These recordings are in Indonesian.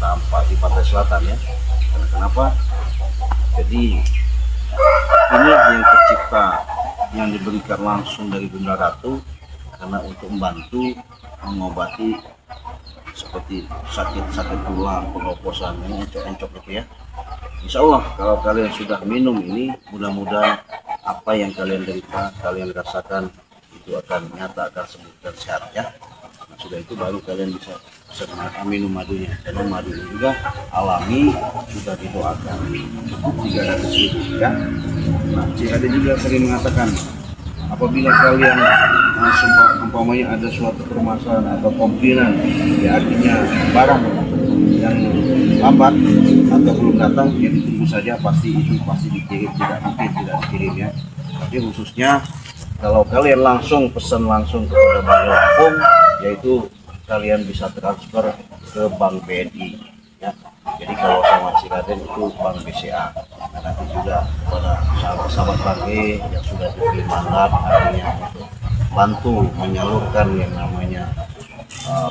tampak di pantai selatan ya. Karena kenapa? Jadi inilah yang tercipta, yang diberikan langsung dari Bunda Ratu karena untuk membantu mengobati seperti sakit-sakit tulang, pengoposan, encok-encok gitu ya. Insya Allah kalau kalian sudah minum ini, mudah-mudahan apa yang kalian derita, kalian rasakan itu akan nyata, akan sembuh dan sehat ya. Nah, sudah itu baru kalian bisa minum madunya. Dan madu ini juga alami, sudah didoakan cukup 300.000 ya. Nah, ada juga sering mengatakan apabila kalian umpamanya ada suatu permasalahan atau komplainan, ya artinya barang yang lambat atau belum datang, ya ditunggu saja, pasti dikirim, tidak mungkin tidak dikirim ya. Tapi khususnya kalau kalian langsung pesan langsung kepada Bank Lampung, yaitu kalian bisa transfer ke Bank BNI ya. Jadi kalau sama Ciraden itu Bank BCA. Nah, nanti juga pada sahabat-sahabat Bank E yang sudah diberi mandat artinya untuk bantu menyalurkan yang namanya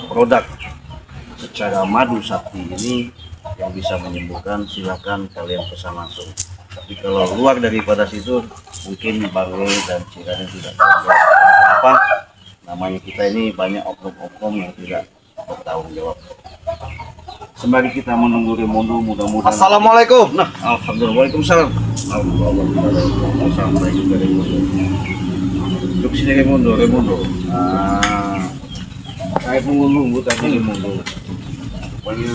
produk secara madu sakti ini yang bisa menyembuhkan, silakan kalian pesan langsung. Tapi kalau luar daripada situ mungkin Bang E dan Ciraden tidak tahu kenapa. Namanya kita ini banyak oknum-oknum yang tidak bertanggung jawab. Sembari kita menunggu Remondo, mudah-mudahan. Assalamualaikum. Nah, alhamdulillah, waalaikumsalam. Alhamdulillah, sampai juga Remondo. Duduk sini Remondo. Saya menunggu tadi Remondo. Pokoknya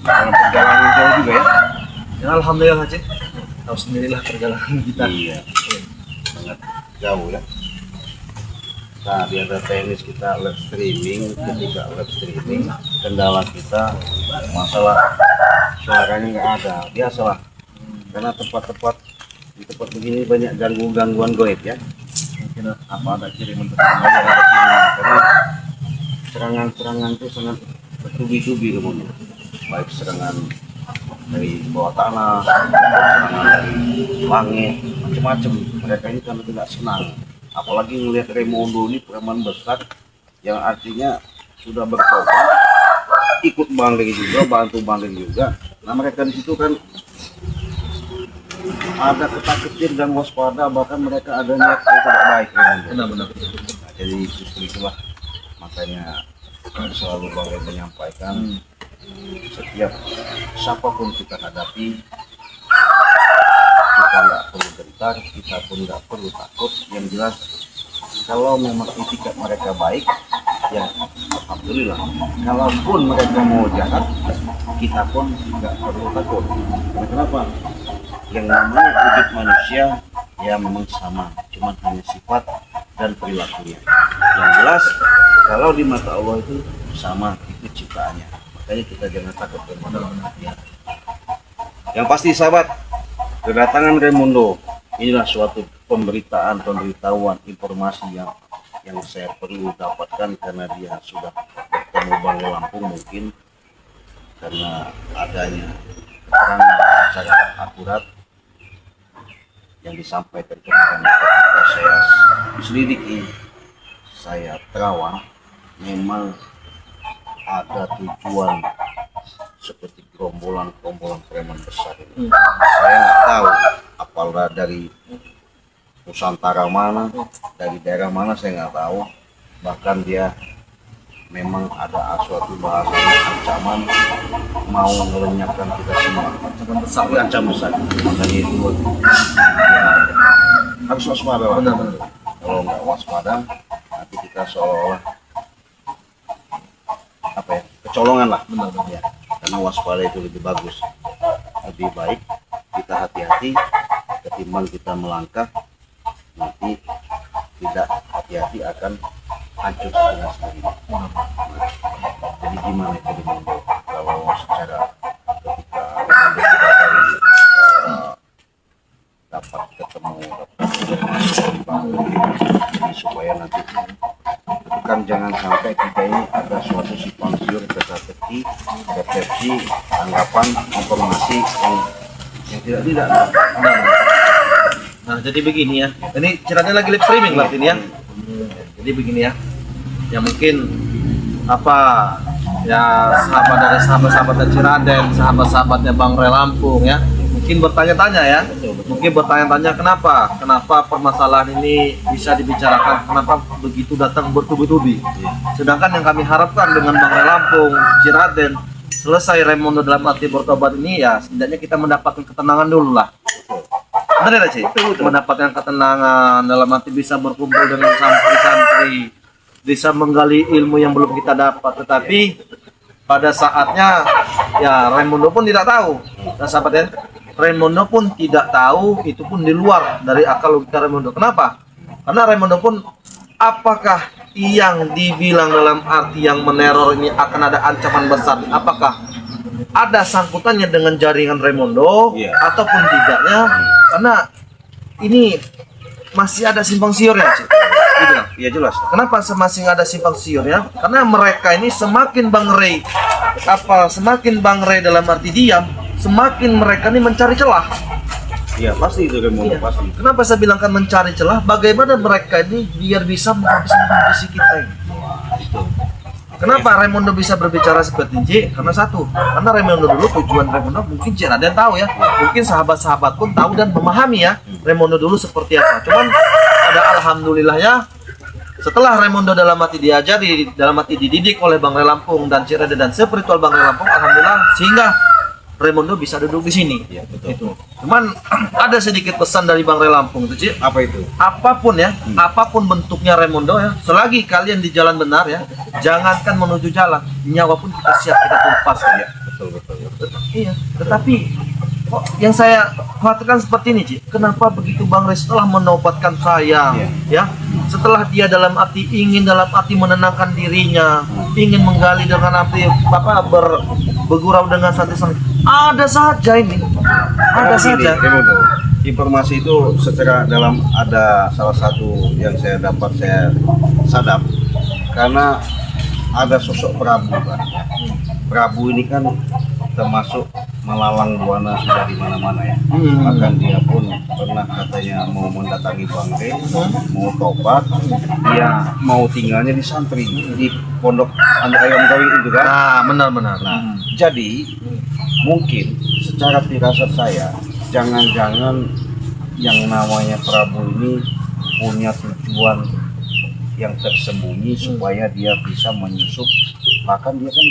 dalam perjalanan jauh juga ya. Ya, alhamdulillah Cik. Tahu sendirilah perjalanan kita. Iya, sangat jauh ya. Nah, di ada teknis kita live streaming, ketika live streaming kendala kita masalah suaranya nggak ada, biasalah karena di tempat begini banyak gangguan goib ya. Mungkin apa ada kiriman karena serangan itu sangat bertubi-tubi kemudian, baik serangan dari bawah tanah, serangan dari langit, macam-macam. Mereka ini karena tidak senang. Apalagi melihat Remondo ini preman besar yang artinya sudah bertobat, ikut bangling juga, bantu bangling juga. Nah, mereka di situ kan ada ketakutan dan waspada, bahkan mereka ada niat yang tidak baik. Benar-benar. Nah, jadi justru itulah makanya selalu bangling menyampaikan setiap siapapun kita hadapi, kita nggak perlu gentar, kita pun nggak perlu takut. Yang jelas kalau memang etikat mereka baik, ya alhamdulillah. Kalaupun mereka mau jahat, kita pun nggak perlu takut. Karena kenapa? Yang namanya wujud manusia ya memang sama, cuma hanya sifat dan perilakunya. Yang jelas kalau di mata Allah itu sama, itu ciptaannya. Makanya kita jangan takut kepada Allah. Ya. Yang pasti sahabat, kedatangan Remondo inilah suatu pemberitahuan, informasi yang saya perlu dapatkan karena dia sudah bertemu Bang Lampung, mungkin karena adanya keterangan secara akurat yang disampaikan kemarin ketika saya selidiki, saya terawang, memang ada tujuan seperti gerombolan preman besar ini. Saya nggak tahu apakah dari Nusantara mana, dari daerah mana, saya nggak tahu. Bahkan dia memang ada suatu bahasanya ancaman mau melenyapkan kita semua. Ancaman besar. Makanya itu ya, harus waspada. Kalau nggak waspada, nanti kita seolah-olah kecolongan lah. Ya. Karena waspada itu lebih bagus, lebih baik kita hati-hati ketimbang kita melangkah nanti tidak hati-hati akan hancur dengan sendirinya. Jadi gimana itu Remondo kalau secara ketika Remondo sudah dari dapat ketemu jadi supaya nanti kan jangan sampai kita ini ada suatu simpang siur, teka-teki, persepsi, anggapan, informasi yang tidak. Nah, jadi begini ya. Ini Ciraden lagi live streaming berarti ini ya. Jadi begini ya. Ya mungkin apa ya sahabat dari sahabat-sahabatnya Ciraden, sahabat-sahabatnya Bang Ray Lampung ya. Mungkin bertanya-tanya ya. Mungkin bertanya-tanya kenapa permasalahan ini bisa dibicarakan, kenapa begitu datang bertubi-tubi. Sedangkan yang kami harapkan dengan Bang Ray Lampung, Ciraden, selesai Raymondo dalam arti bertobat ini ya setidaknya kita mendapatkan ketenangan dulu lah. Benar ya, Cik? Mendapatkan ketenangan dalam arti bisa berkumpul dengan santri-santri, bisa menggali ilmu yang belum kita dapat. Tetapi pada saatnya ya Raymondo pun tidak tahu. Nah, sahabat ya, Raymondo pun tidak tahu, itu pun di luar dari akal logika Raymondo. Kenapa? Karena Raymondo pun apakah yang dibilang dalam arti yang meneror ini akan ada ancaman besar? Apakah ada sangkutannya dengan jaringan Raymondo ataupun tidaknya? Karena ini masih ada simpang siurnya, Cik. Iya jelas. Kenapa masih ada simpang siurnya? Karena mereka ini semakin Bang Ray dalam arti diam, semakin mereka ini mencari celah. Iya pasti itu Raymondo pasti. Kenapa saya bilang kan mencari celah? Bagaimana mereka ini biar bisa menghabisi kita ini? Kenapa Raymondo bisa berbicara seperti ini? Karena satu, karena Raymondo dulu tujuan Raymondo mungkin Ciraden tahu ya, mungkin sahabat-sahabat pun tahu dan memahami ya Raymondo dulu seperti apa. Cuman ada alhamdulillahnya setelah Raymondo dalam hati diajari, dalam hati dididik oleh Bang Ray Lampung dan Ciraden dan spiritual Bang Ray Lampung, alhamdulillah sehingga Raymondo bisa duduk di sini. Iya betul. Itu. Cuman ada sedikit pesan dari Bang Ray Lampung itu, Cik. Apa itu? Apapun ya, apapun bentuknya Raymondo ya, selagi kalian di jalan benar ya, jangankan menuju jalan, nyawa pun kita siap kita tumpas ya. Betul. Iya, tetapi kok yang saya khawatirkan seperti ini, Cik. Kenapa begitu Bang Ray setelah menobatkan saya, ya, setelah dia dalam arti ingin dalam arti menenangkan dirinya, ingin menggali dengan arti bergurau dengan santri-santri, ada saja ini, ada saja. Raymondo, informasi itu secara dalam ada salah satu yang saya dapat saya sadap karena ada sosok Prabu kan. Prabu ini kan termasuk melalang buana sudah di mana-mana ya. Bahkan dia pun pernah katanya mau mendatangi Bang Ray, mau tobat, dia mau tinggalnya di santri di pondok Ayam Gawing itu kan. Nah, benar-benar. Nah, jadi mungkin secara firasat saya, jangan-jangan yang namanya Prabu ini punya tujuan yang tersembunyi supaya dia bisa menyusup. Bahkan dia kan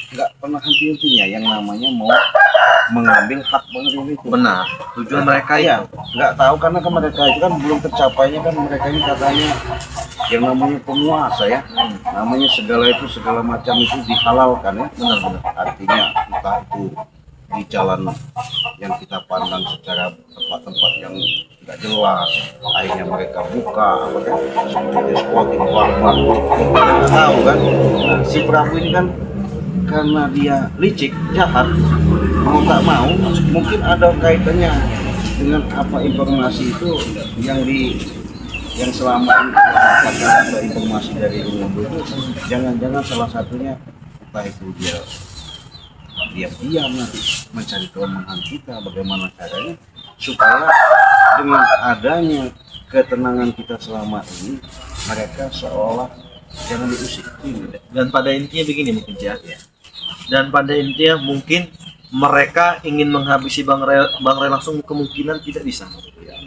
nggak pernah henti-hentinya yang namanya mau mengambil hak Bang Ray itu. Benar. Tujuan mereka ya nggak tahu karena kan mereka itu kan belum tercapainya kan mereka ini katanya yang namanya penguasa ya, namanya segala macam itu dihalalkan ya. Benar. Artinya entah itu di jalan yang kita pandang secara tempat-tempat yang nggak jelas, akhirnya mereka buka apa kan seperti squatting barbar, nggak tahu kan. Nah, si Prabu ini kan karena dia licik, jahat, mau tak mau mungkin ada kaitannya dengan apa informasi itu yang selama ini ada informasi dari Raymondo itu, jangan-jangan salah satunya entah itu dia diam-diam nanti mencari kelemahan kita, bagaimana caranya supaya dengan adanya ketenangan kita selama ini mereka seolah jangan diusik. Dan pada intinya begini mungkin ya. Dan pada intinya mungkin mereka ingin menghabisi Bang Ray langsung kemungkinan tidak bisa.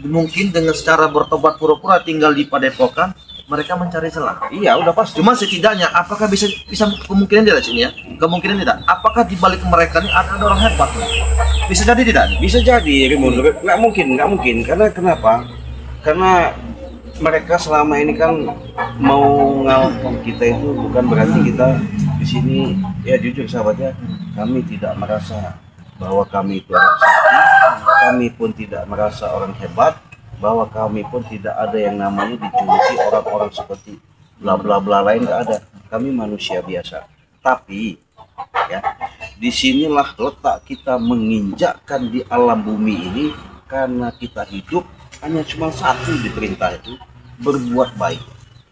Mungkin dengan secara bertobat pura-pura tinggal di padepokan, mereka mencari celah. Iya, udah pasti. Cuma setidaknya apakah bisa kemungkinan tidak sini ya? Kemungkinan tidak. Apakah di balik mereka ini ada orang hebat? Bisa jadi tidak? Bisa jadi, Raymondo. Nggak mungkin. Karena kenapa? Karena mereka selama ini kan mau ngalahkan kita itu bukan berarti kita di sini ya jujur sahabatnya, kami tidak merasa bahwa kami itu orang sakti, kami pun tidak merasa orang hebat, bahwa kami pun tidak ada yang namanya dijuluki orang-orang seperti bla bla bla lain, nggak ada. Kami manusia biasa. Tapi ya disinilah letak kita menginjakkan di alam bumi ini, karena kita hidup hanya cuma satu diperintah itu, berbuat baik.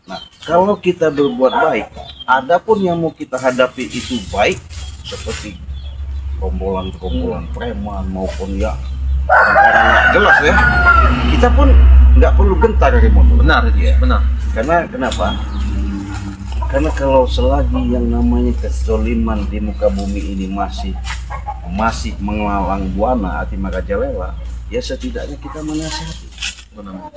Nah, kalau kita berbuat baik, adapun yang mau kita hadapi itu baik, seperti rombolan-rombolan preman maupun ya orang-orang nggak jelas ya, kita pun nggak perlu gentar Raymondo. Benar itu ya, benar. Karena kenapa? Karena kalau selagi yang namanya kezoliman di muka bumi ini masih mengelalang buana hati merajalela, ya setidaknya kita menasihati,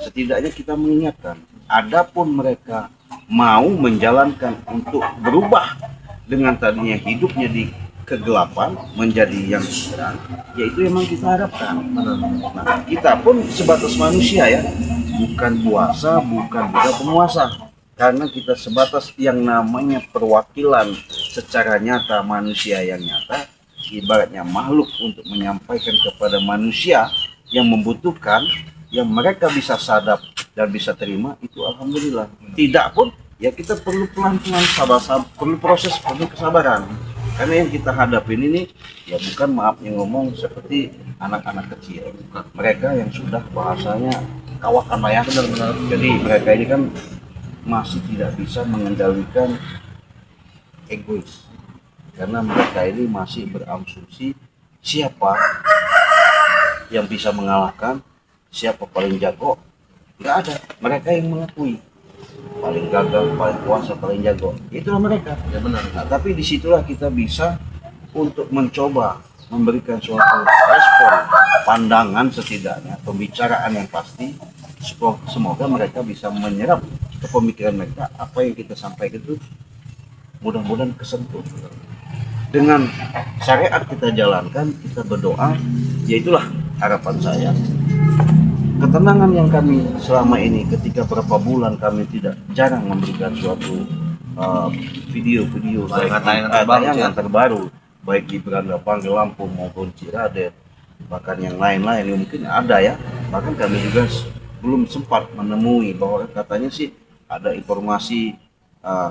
setidaknya kita mengingatkan. Adapun mereka mau menjalankan untuk berubah dengan tadinya hidupnya di kegelapan menjadi yang terang, yaitu memang kita harapkan. Nah, kita pun sebatas manusia ya, bukan puasa, bukan juga penguasa. Karena kita sebatas yang namanya perwakilan secara nyata manusia yang nyata, ibaratnya makhluk untuk menyampaikan kepada manusia yang membutuhkan, yang mereka bisa sadap dan bisa terima, itu alhamdulillah. Tidak pun ya kita perlu pelan-pelan sabar, perlu proses, perlu kesabaran. Karena yang kita hadapin ini ya bukan, maaf yang ngomong, seperti anak-anak kecil, mereka yang sudah bahasanya kawakan lah ya, benar-benar. Jadi mereka ini kan masih tidak bisa mengendalikan egois, karena mereka ini masih berasumsi siapa yang bisa mengalahkan, siapa paling jago. Nggak ada, mereka yang mengakui paling gagal, paling kuasa, paling jago, itulah mereka. Ya benar. Nah, tapi disitulah kita bisa untuk mencoba memberikan suatu respon, pandangan, setidaknya pembicaraan yang pasti. Semoga mereka bisa menyerap ke pemikiran mereka apa yang kita sampaikan itu mudah-mudahan kesentuh. Dengan syariat kita jalankan, kita berdoa, yaitulah harapan saya. Ketenangan yang kami selama ini, ketika berapa bulan kami tidak jarang memberikan suatu video-video tayangan terbaru, baik di Beranda Panggil Lampung maupun Ciradet, bahkan yang lain-lain yang mungkin ada ya, bahkan kami juga belum sempat menemui bahwa katanya sih ada informasi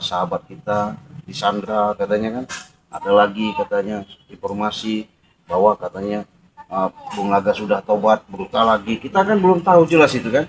sahabat kita disandra katanya kan, ada lagi katanya informasi bahwa katanya Bung Laga sudah tobat, berusaha lagi, kita kan belum tahu jelas itu kan.